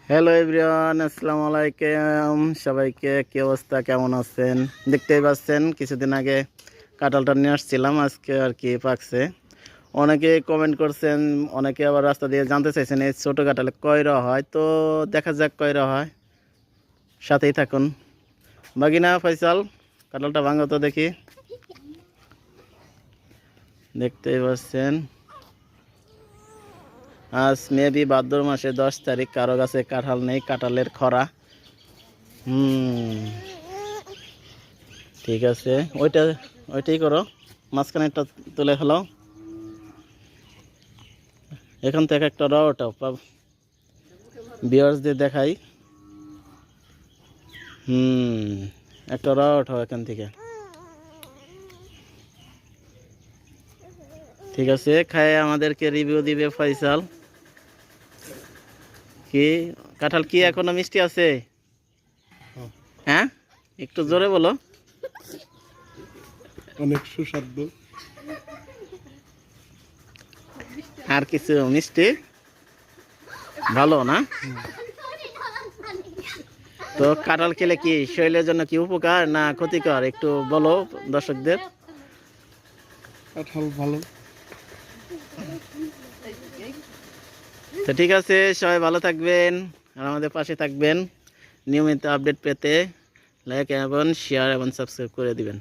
Hello everyone, আসসালামু আলাইকুম। সবাইকে কি অবস্থা, কেমন আছেন? দেখতেই পাচ্ছেন কিছুদিন আগে কাঁঠালটা নিয়ে আসছিলাম, আজকে আর কি পাকছে। অনেকে কমেন্ট করছেন, অনেকে আবার রাস্তা দিয়ে জানতে চাইছেন এই ছোটো কাঁঠালে কয়রা হয়। তো দেখা যাক কয়রা হয়, সাথেই থাকুন। বাগিনা ফয়সাল, কাঁঠালটা ভাঙো তো দেখি। দেখতেই পাচ্ছেন আজ মেবি ভাদ্র মাসে 10 তারিখ। কারো কাছে কাঁঠাল নেই, কাঁঠালের খরা। ঠিক আছে, ওইটাই করো, মাঝখানেরটা তুলে ফেলাও। এখান থেকে একটা র ওঠাও, ভিউয়ার্সদের দেখাই। একটা র ওঠাও এখান থেকে। ঠিক আছে, খায় আমাদেরকে রিভিউ দিবে ফয়সাল। কি কাঁঠাল কি এখনো মিষ্টি আছে? হ্যাঁ, একটু জোরে বলো। অনেক সুস্বাদু। আর কিছু মিষ্টি ভালো না? তো কাঁঠাল খেলে কি শরীরের জন্য কি উপকার না ক্ষতিকর, একটু বলো দর্শকদের। কাঁঠাল ভালো। তো ঠিক আছে, সবাই ভালো থাকবেন আর আমাদের পাশে থাকবেন। নিয়মিত আপডেট পেতে লাইক এবং শেয়ার এবং সাবস্ক্রাইব করে দিবেন।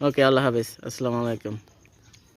ওকে, আল্লাহ হাফেজ, আসসালামু আলাইকুম।